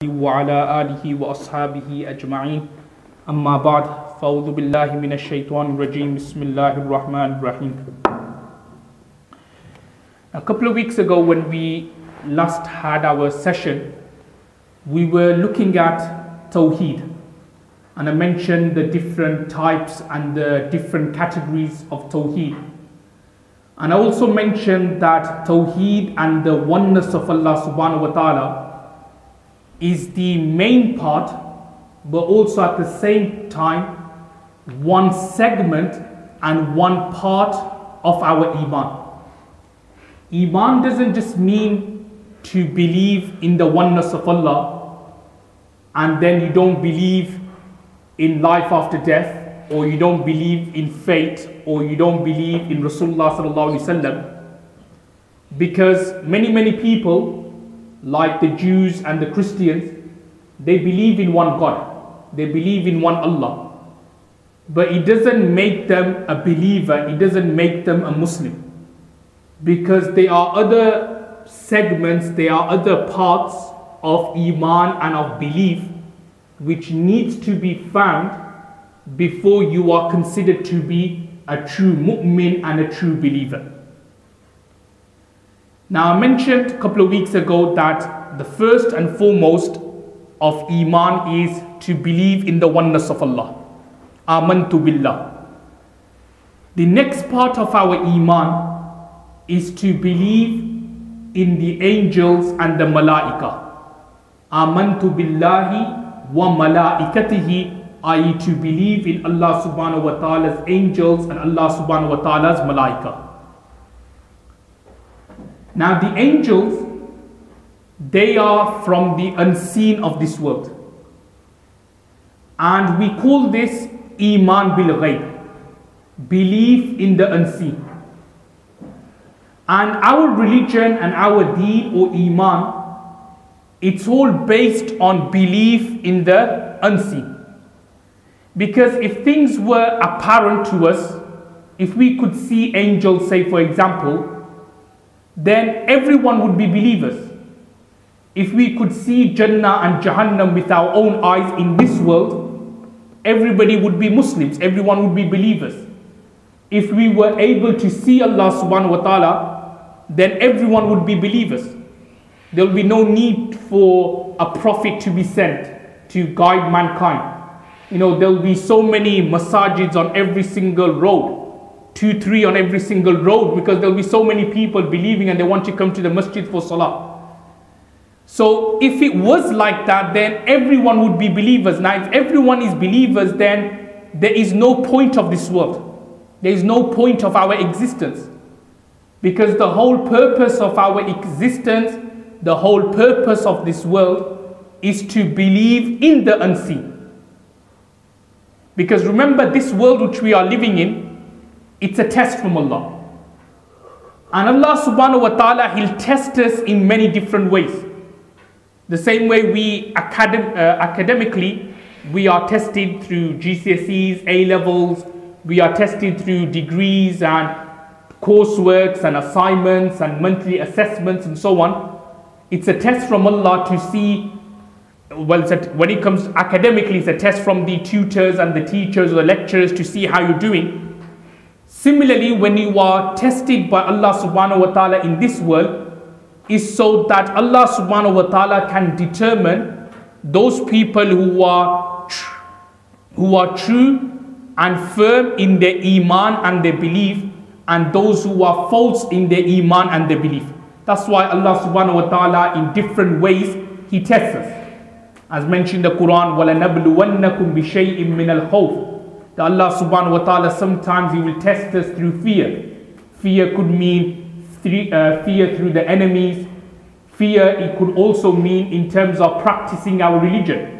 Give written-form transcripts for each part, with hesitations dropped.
وعلى آله وأصحابه أجمعين أما بعد فأعوذ بالله من الشيطان الرجيم بسم الله الرحمن الرحيم. A couple of weeks ago when we last had our session, we were looking at Tawheed, and I mentioned the different types and the different categories of Tawheed. And I also mentioned that Tawheed and the oneness of Allah subhanahu wa ta'ala is the main part, but also at the same time one segment and one part of our Iman. Iman doesn't just mean to believe in the oneness of Allah and then you don't believe in life after death, or you don't believe in fate, or you don't believe in Rasulullah sallallahu alaihi wasallam, because many people like the Jews and the Christians, they believe in one God, they believe in one Allah, but it doesn't make them a believer, it doesn't make them a Muslim, because there are other segments, there are other parts of Iman and of belief which needs to be found before you are considered to be a true mu'min and a true believer. Now, I mentioned a couple of weeks ago that the first and foremost of Iman is to believe in the oneness of Allah. Amantu billah. The next part of our Iman is to believe in the angels and the malaika. Amantu billahi wa malaikatihi, i.e. to believe in Allah subhanahu wa ta'ala's angels and Allah subhanahu wa ta'ala's malaika. Now the angels, they are from the unseen of this world. And we call this Iman bil Ghaib, belief in the unseen. And our religion and our deen or Iman, it's all based on belief in the unseen. Because if things were apparent to us, if we could see angels, say for example, then everyone would be believers. If we could see Jannah and Jahannam with our own eyes in this world, everybody would be Muslims, everyone would be believers. If we were able to see Allah subhanahu wa ta'ala, then everyone would be believers. There will be no need for a prophet to be sent to guide mankind. You know, there will be so many masajids on every single road, 2, 3 on every single road, because there will be so many people believing and they want to come to the masjid for salah. So if it was like that, then everyone would be believers. Now if everyone is believers, then there is no point of this world. There is no point of our existence. Because the whole purpose of our existence, the whole purpose of this world is to believe in the unseen. Because remember, this world which we are living in, it's a test from Allah. And Allah subhanahu wa ta'ala, He'll test us in many different ways. The same way we academically, we are tested through GCSEs, A-levels, we are tested through degrees and courseworks and assignments and monthly assessments and so on. It's a test from Allah to see, well, when it comes academically, it's a test from the tutors and the teachers or the lecturers to see how you're doing. Similarly, when you are tested by Allah subhanahu wa ta'ala in this world, is so that Allah subhanahu wa ta'ala can determine those people who are true and firm in their Iman and their belief, and those who are false in their Iman and their belief. That's why Allah subhanahu wa ta'ala in different ways He tests us. As mentioned in the Quran, وَلَنَبْلُوَنَّكُمْ بِشَيْءٍ مِّنَ الْخَوْفِ. That Allah subhanahu wa ta'ala, sometimes He will test us through fear. Fear could mean fear through the enemies. Fear, it could also mean in terms of practicing our religion.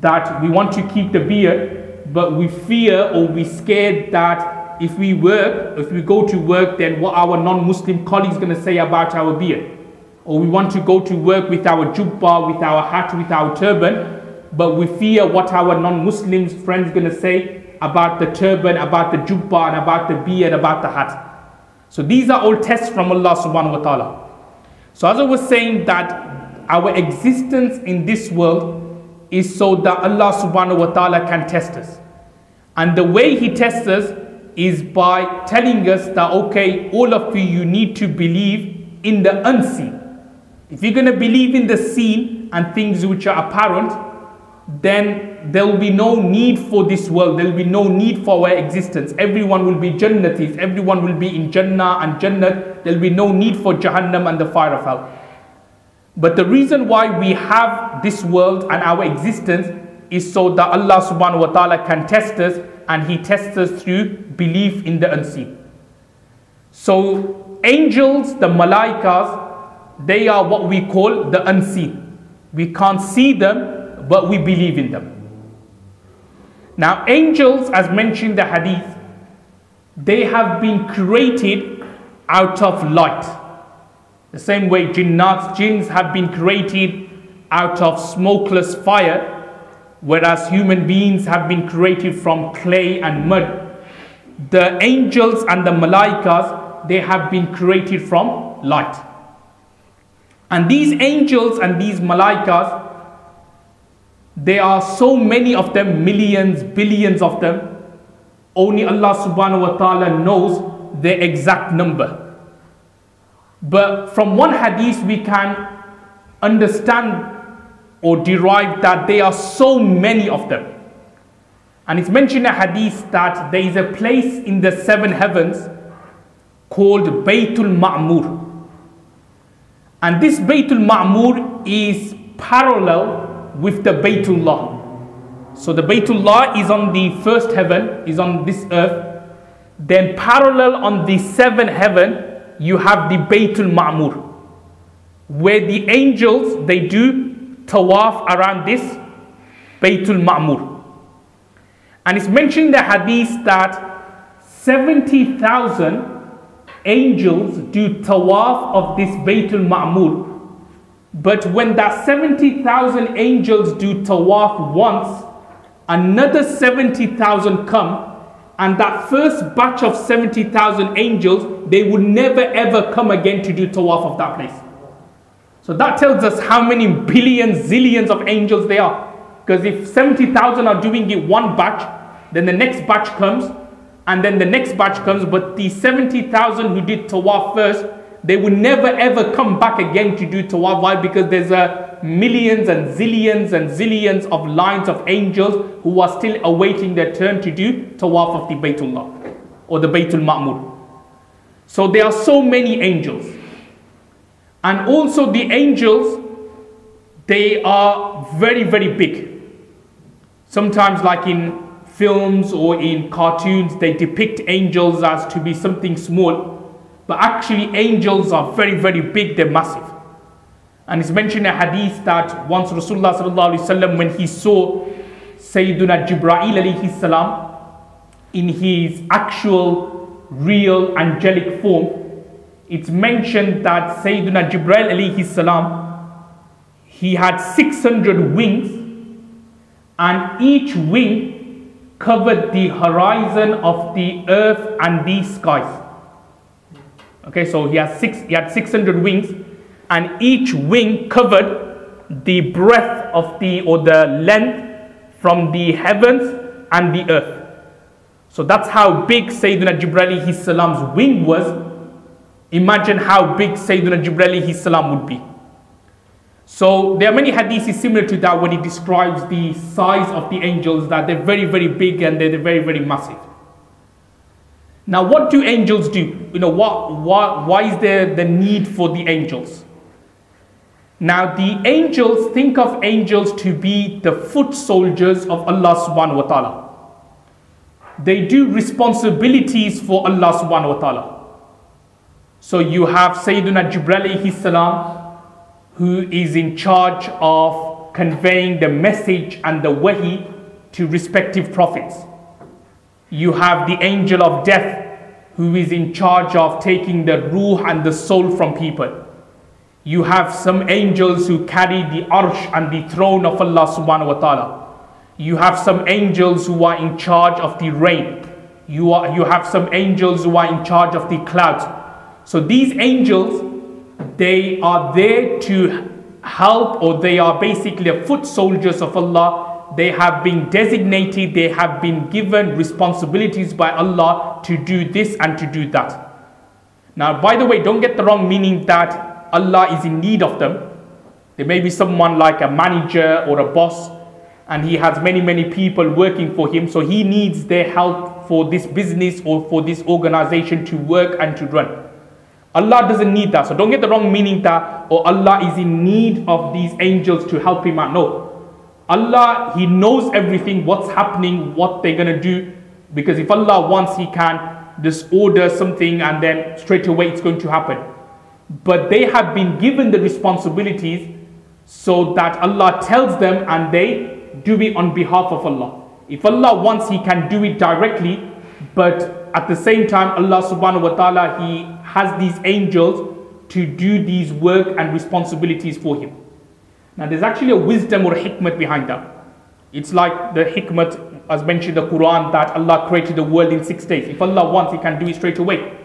That we want to keep the beard, but we fear or we scared that if we go to work, then what our non-Muslim colleagues going to say about our beard. Or we want to go to work with our jubbah, with our hat, with our turban, but we fear what our non-Muslims friends going to say about the turban, about the jubbah, and about the beard, about the hat. So these are all tests from Allah subhanahu wa ta'ala. So as I was saying that our existence in this world is so that Allah subhanahu wa ta'ala can test us. And the way He tests us is by telling us that, okay, all of you, you need to believe in the unseen. If you're going to believe in the seen and things which are apparent, then there will be no need for this world. There will be no need for our existence. Everyone will be Jannatis. Everyone will be in Jannah and Jannat. There will be no need for Jahannam and the fire of hell. But the reason why we have this world and our existence is so that Allah subhanahu wa ta'ala can test us, and He tests us through belief in the unseen. So angels, the malaikas, they are what we call the unseen. We can't see them, but we believe in them. Now angels, as mentioned in the hadith, they have been created out of light. The same way jinns have been created out of smokeless fire, whereas human beings have been created from clay and mud. The angels and the malaikas, they have been created from light. And these angels and these malaikas, there are so many of them, millions, billions of them. Only Allah subhanahu wa ta'ala knows the exact number. But from one hadith we can understand or derive that there are so many of them. And it's mentioned in a hadith that there is a place in the seven heavens called Baytul Ma'mur. And this Baytul Ma'mur is parallel with the Baytullah. So the Baytullah is on the first heaven, is on this earth. Then parallel on the seventh heaven, you have the Baytul Ma'mur, where the angels, they do tawaf around this Baytul Ma'mur. And it's mentioned in the hadith that 70,000 angels do tawaf of this Baytul Ma'mur. But when that 70,000 angels do tawaf once, another 70,000 come, and that first batch of 70,000 angels, they would never ever come again to do tawaf of that place. So that tells us how many billions, zillions of angels there are. Because if 70,000 are doing it one batch, then the next batch comes, and then the next batch comes, but the 70,000 who did tawaf first, they would never ever come back again to do tawaf. Why? Because there's millions and zillions of lines of angels who are still awaiting their turn to do tawaf of the Baytullah or the Baytul Ma'mur. So there are so many angels. And also the angels, they are very, very big. Sometimes like in films or in cartoons, they depict angels as to be something small. But actually angels are very, very big, they're massive. And it's mentioned in a hadith that once Rasulullah sallallahu alaihi wasallam, when he saw Sayyiduna Jibreel alayhi salam in his actual, real, angelic form, it's mentioned that Sayyiduna Jibreel alayhi salam, he had 600 wings, and each wing covered the horizon of the earth and the skies. Okay, so he had 600 wings, and each wing covered the breadth of the length from the heavens and the earth. So that's how big Sayyidina Jibreel alayhi salam's wing was. Imagine how big Sayyidina Jibreel alayhi salam would be. So there are many hadiths similar to that when he describes the size of the angels, that they're very, very big and they're very, very massive. Now, what do angels do? Why is there the need for the angels? Now, the angels, think of angels to be the foot soldiers of Allah subhanahu wa ta'ala. They do responsibilities for Allah subhanahu wa ta'ala. So you have Sayyidina Jibreel alayhi salam, who is in charge of conveying the message and the wahi to respective prophets. You have the angel of death, who is in charge of taking the ruh and the soul from people. You have some angels who carry the arsh and the throne of Allah subhanahu wa ta'ala. You have some angels who are in charge of the rain. You have some angels who are in charge of the clouds. So these angels, they are there to help, or they are basically the foot soldiers of Allah. They have been designated, they have been given responsibilities by Allah to do this and to do that. Now, by the way, don't get the wrong meaning that Allah is in need of them. There may be someone like a manager or a boss, and he has many people working for him, so he needs their help for this business or for this organization to work and to run. Allah doesn't need that. So don't get the wrong meaning that, oh, Allah is in need of these angels to help him out. No. Allah, He knows everything, what's happening, what they're going to do. Because if Allah wants, He can just order something and then straight away it's going to happen. But they have been given the responsibilities so that Allah tells them and they do it on behalf of Allah. If Allah wants, He can do it directly, but at the same time, Allah subhanahu wa ta'ala, He has these angels to do these work and responsibilities for Him. Now there's actually a wisdom or a hikmat behind that. It's like the hikmat as mentioned in the Quran, that Allah created the world in 6 days. If Allah wants, He can do it straight away.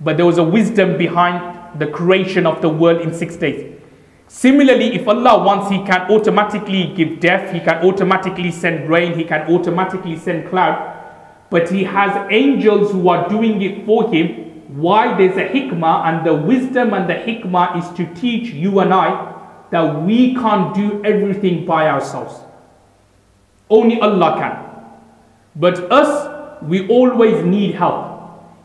But there was a wisdom behind the creation of the world in 6 days. Similarly, if Allah wants, He can automatically give death, He can automatically send rain, He can automatically send cloud. But He has angels who are doing it for Him. Why? There's a hikmah, and the wisdom and the hikmah is to teach you and I that we can't do everything by ourselves. Only Allah can. But us, we always need help.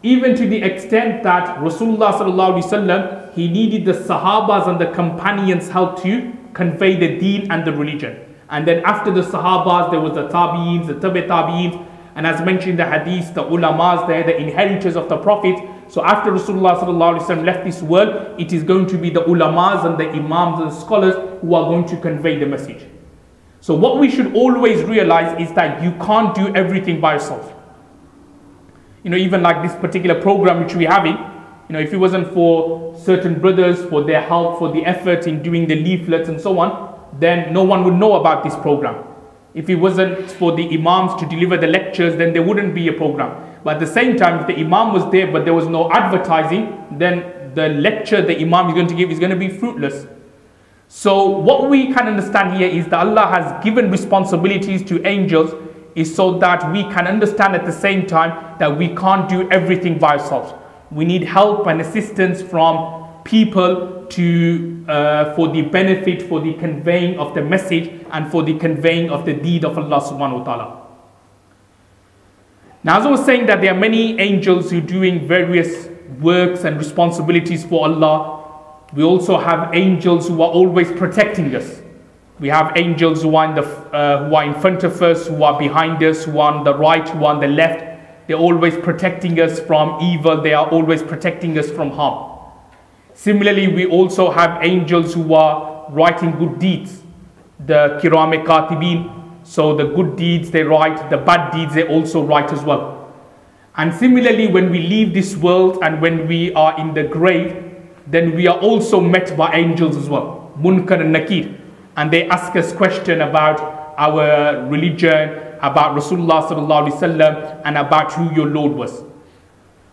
Even to the extent that Rasulullah sallallahu alaihi wasallam, he needed the Sahabas and the companions' help to convey the deen and the religion. And then after the Sahabas, there was the Tabi'ins, the Tabi'ins, and as mentioned in the Hadith, the Ulamas, they're the inheritors of the Prophet. So after Rasulullah sallallahu alaihi wasallam left this world, it is going to be the Ulamas and the Imams and the scholars who are going to convey the message. So what we should always realize is that you can't do everything by yourself. You know, even like this particular program which we're having, you know, if it wasn't for certain brothers, for their help, for the effort in doing the leaflets and so on, then no one would know about this program. If it wasn't for the Imams to deliver the lectures, then there wouldn't be a program. But at the same time, if the Imam was there but there was no advertising, then the lecture the Imam is going to give is going to be fruitless. So what we can understand here is that Allah has given responsibilities to angels is so that we can understand at the same time that we can't do everything by ourselves. We need help and assistance from people to for the benefit, for the conveying of the message and for the conveying of the deed of Allah subhanahu wa ta'ala. Now, as I was saying, that there are many angels who are doing various works and responsibilities for Allah. We also have angels who are always protecting us. We have angels who are in front of us, who are behind us, who are on the right, who are on the left. They're always protecting us from evil. They are always protecting us from harm. Similarly, we also have angels who are writing good deeds. The Kiram Katibin. So the good deeds they write, the bad deeds they also write as well. And similarly, when we leave this world and when we are in the grave, then we are also met by angels as well. Munkar and Nakir. And they ask us questions about our religion, about Rasulullah sallallahu alaihi wasallam, and about who your Lord was.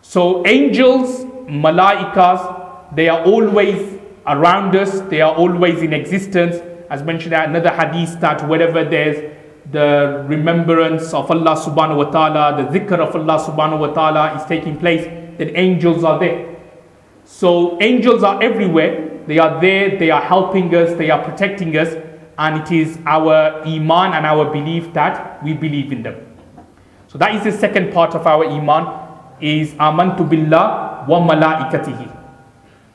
So angels, malaikas, they are always around us. They are always in existence. As mentioned in another hadith, that wherever there's the remembrance of Allah subhanahu wa ta'ala, the dhikr of Allah subhanahu wa ta'ala is taking place, then angels are there. So angels are everywhere. They are there, they are helping us, they are protecting us, and it is our Iman and our belief that we believe in them. So that is the second part of our Iman, is Amantu Billah wa Malaikatihi.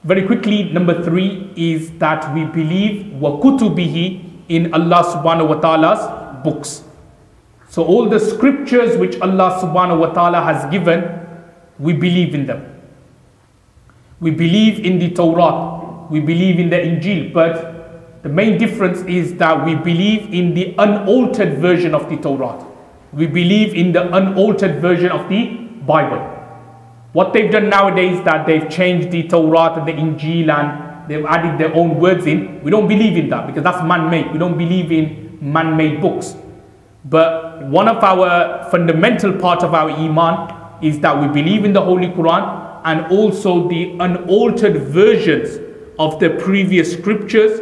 Very quickly, number 3 is that we believe wa kutubihi, in Allah subhanahu wa ta'ala's books. So all the scriptures which Allah subhanahu wa ta'ala has given, we believe in them. We believe in the Torah. We believe in the Injil, but the main difference is that we believe in the unaltered version of the Torah. We believe in the unaltered version of the Bible. What they've done nowadays is that they've changed the Torah and the Injil and they've added their own words in. We don't believe in that because that's man-made. We don't believe in man-made books. But one of our fundamental part of our Iman is that we believe in the Holy Quran and also the unaltered versions of the previous scriptures,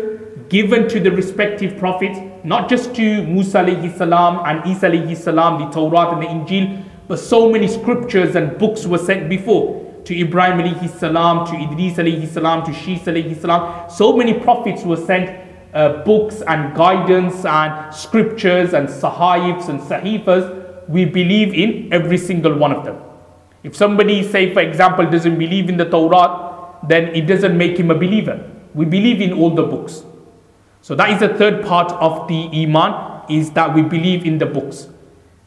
given to the respective prophets, not just to Musa alayhi salam and Isa alayhi salam, the Torah and the Injil, but so many scriptures and books were sent before. To Ibrahim alayhi salam, to Idris alayhi salam, to Shis alayhi salam. So many prophets were sent books and guidance and scriptures and sahifs and sahifas. We believe in every single one of them. If somebody, say for example, doesn't believe in the Torah, then it doesn't make him a believer. We believe in all the books. So that is the third part of the Iman, is that we believe in the books.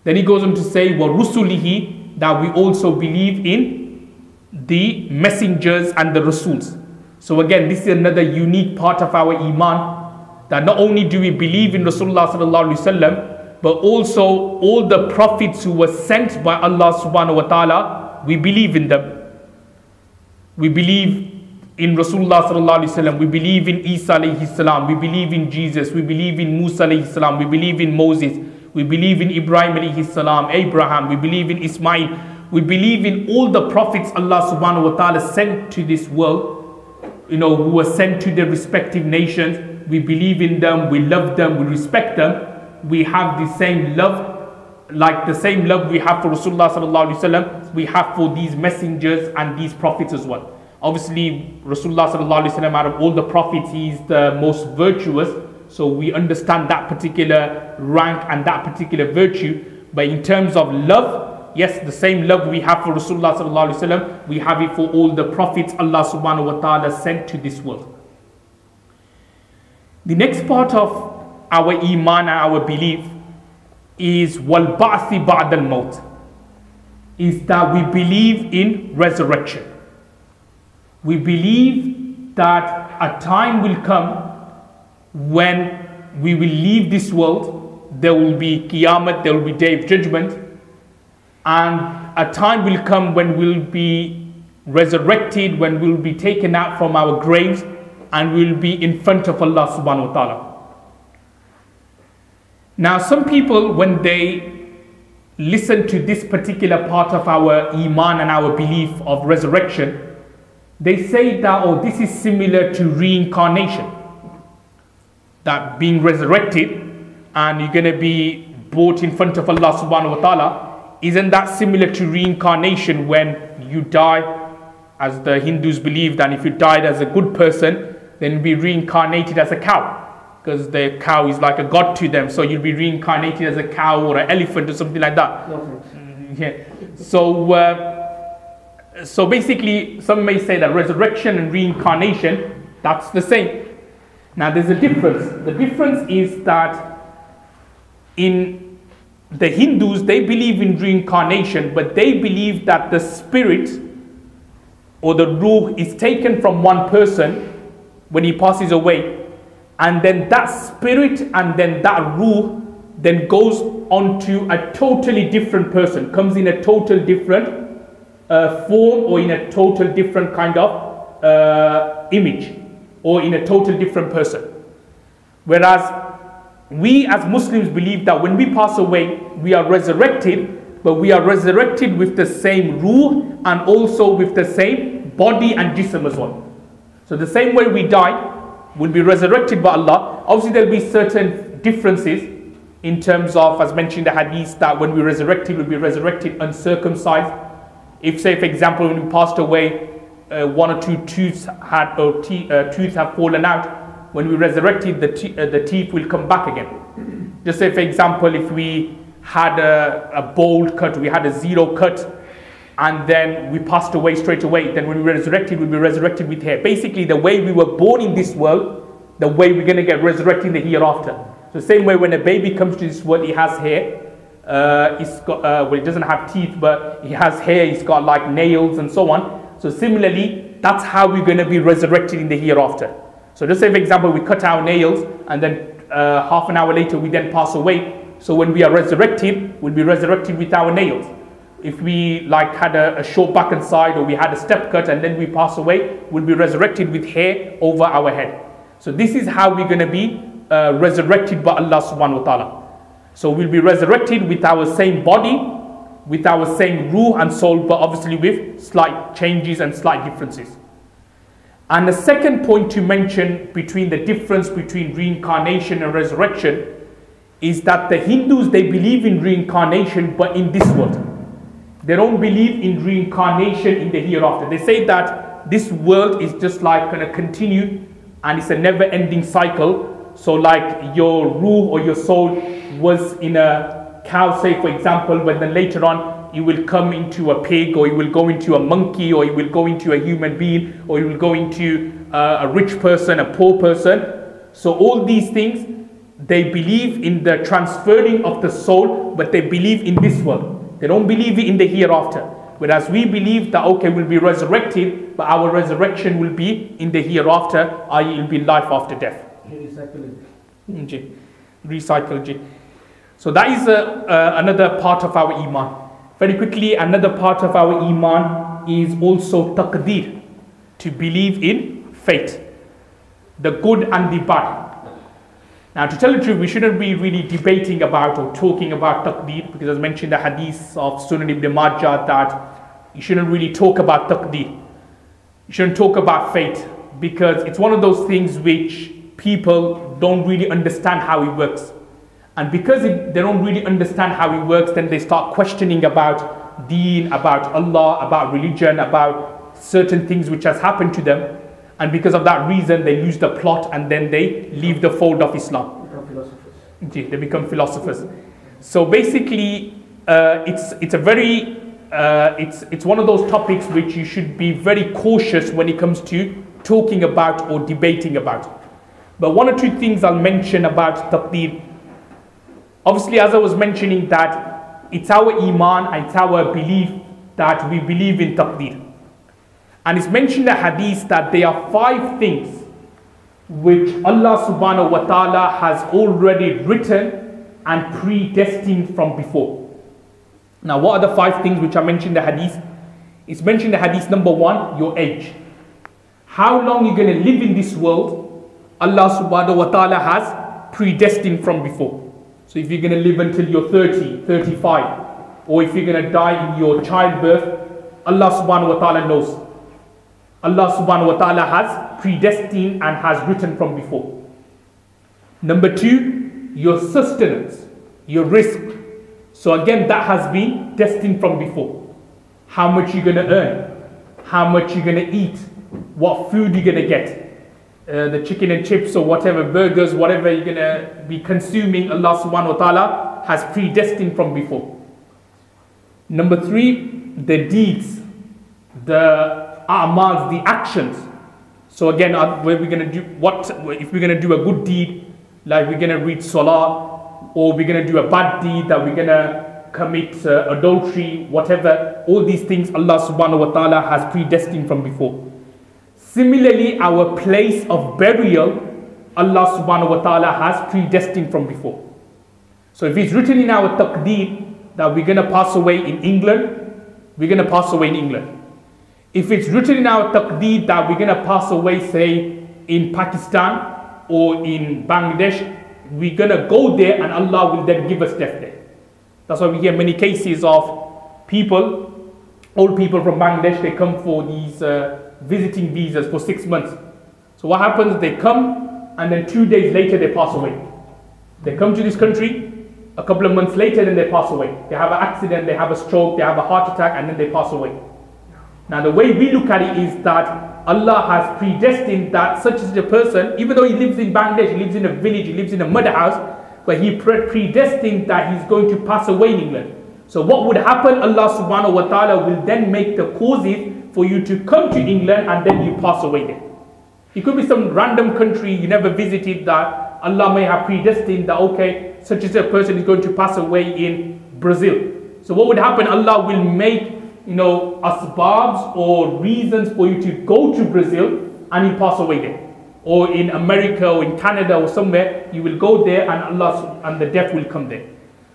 Then he goes on to say, وَرُسُلِهِ, that we also believe in the messengers and the Rasuls. So again, this is another unique part of our Iman, that not only do we believe in Rasulullah sallallahu alaihi wasallam, but also all the prophets who were sent by Allah subhanahu wa ta'ala, we believe in them. We believe in Rasulullah sallallahu alaihi wasallam, we believe in Isa alayhi salam, we believe in Jesus, we believe in Musa alayhi salam, we believe in Moses, we believe in Ibrahim alayhi salam, Abraham, we believe in Ismail. We believe in all the prophets Allah subhanahu wa ta'ala sent to this world, who were sent to their respective nations. We believe in them, we love them, we respect them. We have the same love, like the same love we have for Rasulullah sallallahu alaihi wasallam, we have for these messengers and these prophets as well. Obviously, Rasulullah sallallahu alaihi wasallam, out of all the prophets, he is the most virtuous. So we understand that particular rank and that particular virtue. But in terms of love, yes, the same love we have for Rasulullah sallallahu alaihi wasallam, we have it for all the prophets Allah subhanahu wa ta'ala sent to this world. The next part of our Iman and our belief is wal ba'thi ba'd al maut, is that we believe in resurrection. We believe that a time will come when we will leave this world. There will be Qiyamah, there will be Day of Judgment, and a time will come when we'll be resurrected, when we'll be taken out from our graves and we'll be in front of Allah subhanahu wa ta'ala. Now some people, when they listen to this particular part of our Iman and our belief of resurrection, they say that, oh, this is similar to reincarnation. That being resurrected and you're going to be brought in front of Allah subhanahu wa ta'ala, isn't that similar to reincarnation when you die, as the Hindus believe that if you died as a good person, then you'll be reincarnated as a cow, because the cow is like a god to them, so you'll be reincarnated as a cow or an elephant or something like that. Yeah. So basically, some may say that resurrection and reincarnation, that's the same. Now there's a difference. The difference is that in the Hindus, they believe in reincarnation, but they believe that the spirit or the ruh is taken from one person when he passes away, and then that spirit and then that ruh then goes on to a totally different person, comes in a total different form or in a total different kind of image or in a total different person. Whereas we as Muslims believe that when we pass away, we are resurrected, but we are resurrected with the same ruh and also with the same body and jism as well. So the same way we died, will be resurrected by Allah. Obviously there will be certain differences in terms of, as mentioned in the hadith, that when we resurrected, we'll be resurrected uncircumcised. If, say for example, when we passed away, one or two tooths have fallen out, when we resurrected, the teeth will come back again. Just say for example, if we had a bold cut, we had a zero cut, and then we passed away straight away, then when we resurrected, we'll be resurrected with hair. Basically, the way we were born in this world, the way we're going to get resurrected in the hereafter. So the same way when a baby comes to this world, he has hair. It's got, well, it doesn't have teeth, but he has hair, he's got like nails and so on. So similarly, that's how we're going to be resurrected in the hereafter. So just say for example, we cut our nails and then half an hour later we then pass away. So when we are resurrected, we'll be resurrected with our nails. If we like had a short back and side, or we had a step cut and then we pass away, we'll be resurrected with hair over our head. So this is how we're going to be resurrected by Allah subhanahu wa ta'ala. So we'll be resurrected with our same body, with our same ruh and soul, but obviously with slight changes and slight differences. And the second point to mention between the difference between reincarnation and resurrection is that the Hindus, they believe in reincarnation, but in this world. They don't believe in reincarnation in the hereafter. They say that this world is just like going to continue and it's a never-ending cycle. So like your ruh or your soul was in a cow, say for example, but then later on you will come into a pig, or you will go into a monkey, or you will go into a human being, or you will go into a rich person, a poor person. So all these things, they believe in the transferring of the soul, but they believe in this world. They don't believe in the hereafter. Whereas we believe that, okay, we'll be resurrected, but our resurrection will be in the hereafter, i.e. it will be life after death. Recycle. So that is another part of our Iman. Very quickly, another part of our Iman is also taqdeer, to believe in fate, the good and the bad. Now, to tell the truth, we shouldn't be really debating about or talking about taqdeer, because as mentioned in the hadith of Sunan ibn Majah, that you shouldn't really talk about taqdeer. You shouldn't talk about fate, because it's one of those things which people don't really understand how it works. And because they don't really understand how it works, then they start questioning about deen, about Allah, about religion, about certain things which has happened to them. And because of that reason, they lose the plot and then they leave the fold of Islam. They become philosophers. So basically, it's one of those topics which you should be very cautious when it comes to talking about or debating about. But one or two things I'll mention about taqdeer. Obviously, as I was mentioning, that it's our Iman and it's our belief that we believe in taqdeer. And it's mentioned in the hadith that there are 5 things which Allah subhanahu wa ta'ala has already written and predestined from before. Now, what are the 5 things which are mentioned in the hadith? It's mentioned in the hadith, number 1, your age. How long you're going to live in this world, Allah subhanahu wa ta'ala has predestined from before. So if you're going to live until you're 30, 35, or if you're going to die in your childbirth, Allah subhanahu wa ta'ala knows. Allah subhanahu wa ta'ala has predestined and has written from before. Number 2, your sustenance, your risk. So again, that has been destined from before. How much you're going to earn, how much you're going to eat, what food you're going to get. The chicken and chips or whatever, burgers, whatever you're going to be consuming, Allah subhanahu wa ta'ala has predestined from before. Number 3, the deeds, the a'mals, the actions. So again, where we're going to do if we're going to do a good deed, like we're going to read salah, or we're going to do a bad deed, that we're going to commit adultery, whatever, all these things Allah subhanahu wa ta'ala has predestined from before. Similarly, our place of burial, Allah subhanahu wa ta'ala has predestined from before. So if it's written in our taqdeer that we're going to pass away in England, we're going to pass away in England. If it's written in our taqdeer that we're going to pass away, say, in Pakistan or in Bangladesh, we're going to go there and Allah will then give us death there. That's why we hear many cases of people, old people from Bangladesh, they come for these visiting visas for 6 months. So what happens? They come and then 2 days later they pass away. They come to this country, a couple of months later then they pass away. They have an accident, they have a stroke, they have a heart attack, and then they pass away. Now the way we look at it is that Allah has predestined that such as a person, even though he lives in Bangladesh, he lives in a village, he lives in a mud house, but he predestined that he's going to pass away in England. So what would happen? Allah subhanahu wa ta'ala will then make the causes for you to come to England and then you pass away there. It could be some random country you never visited that Allah may have predestined that, okay, such as a person is going to pass away in Brazil. So what would happen? Allah will make, asbabs or reasons for you to go to Brazil and you pass away there. Or in America or in Canada or somewhere, you will go there and the death will come there.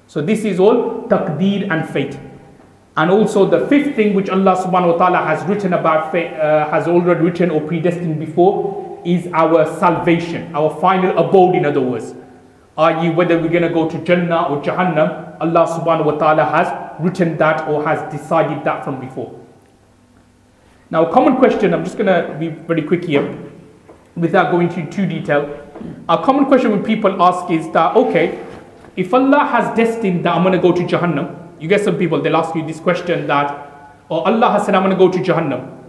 So this is all taqdeer and fate. And also the 5th thing which Allah subhanahu wa ta'ala has written about fate, has already written or predestined before, is our salvation, our final abode, in other words. I.e. whether we're going to go to Jannah or Jahannam, Allah subhanahu wa ta'ala has written that or has decided that from before. Now, a common question, I'm just going to be very quick here without going into too detail. A common question when people ask is that, okay, if Allah has destined that I'm going to go to Jahannam, you get some people, they'll ask you this question that, oh, Allah has said I'm going to go to Jahannam,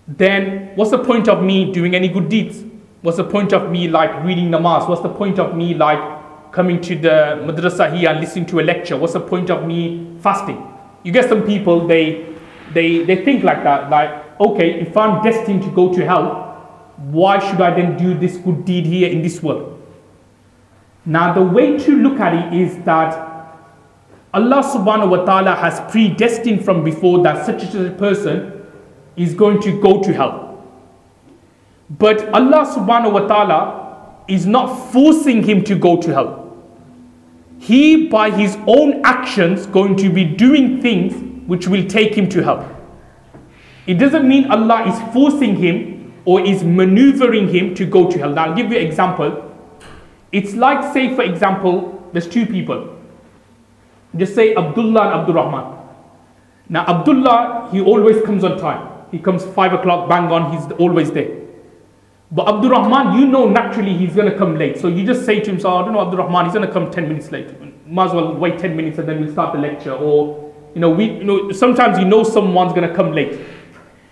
then what's the point of me doing any good deeds? What's the point of me like reading namaz? What's the point of me like coming to the madrasa here and listening to a lecture? What's the point of me fasting? You get some people, they think like that, like, okay, if I'm destined to go to hell, why should I then do this good deed here in this world? Now, the way to look at it is that Allah subhanahu wa ta'ala has predestined from before that such a person is going to go to hell. But Allah subhanahu wa ta'ala is not forcing him to go to hell. He, by his own actions, going to be doing things which will take him to hell. It doesn't mean Allah is forcing him or is maneuvering him to go to hell. Now, I'll give you an example. It's like, say, for example, there's two people. Just say Abdullah and Abdul Rahman. Now, Abdullah, he always comes on time. He comes 5 o'clock, bang on, he's always there. But Abdul Rahman, you know naturally he's going to come late. So you just say to him, so I don't know, Abdul Rahman, he's going to come 10 minutes late. Might as well wait 10 minutes and then we'll start the lecture. Or, sometimes you know someone's going to come late.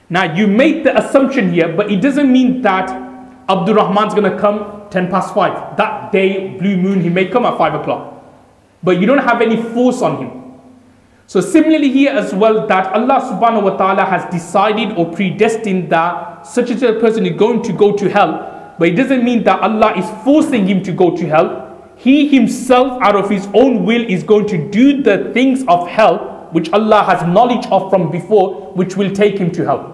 Now, you make the assumption here, but it doesn't mean that Abdul Rahman's going to come 10 past 5. That day, blue moon, he may come at 5 o'clock. But you don't have any force on him. So similarly here as well, that Allah subhanahu wa ta'ala has decided or predestined that such a person is going to go to hell. But it doesn't mean that Allah is forcing him to go to hell. He himself, out of his own will, is going to do the things of hell, which Allah has knowledge of from before, which will take him to hell.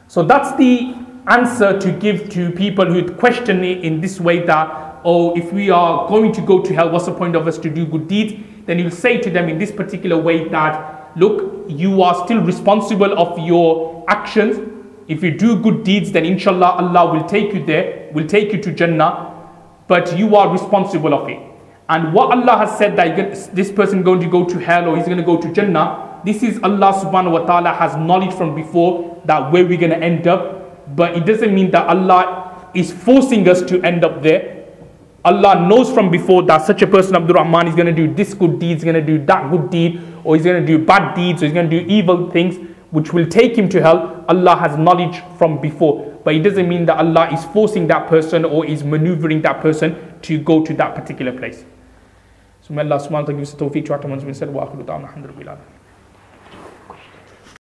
So that's the answer to give to people who question it in this way that, oh, if we are going to go to hell, what's the point of us to do good deeds? Then you'll say to them in this particular way that, look, you are still responsible of your actions. If you do good deeds, then inshallah Allah will take you there, will take you to Jannah, but you are responsible of it. And what Allah has said that this person is going to go to hell or he's going to go to Jannah, this is Allah subhanahu wa ta'ala has knowledge from before that where we're going to end up. But it doesn't mean that Allah is forcing us to end up there. Allah knows from before that such a person, Abdul Rahman, is going to do this good deed, he's going to do that good deed, or he's going to do bad deeds, or he's going to do evil things which will take him to hell. Allah has knowledge from before. But it doesn't mean that Allah is forcing that person or is maneuvering that person to go to that particular place. So may Allah subhanahu wa ta'ala give us the tawfiq to what we said. Wa akhiru da'wana alhamdulillah.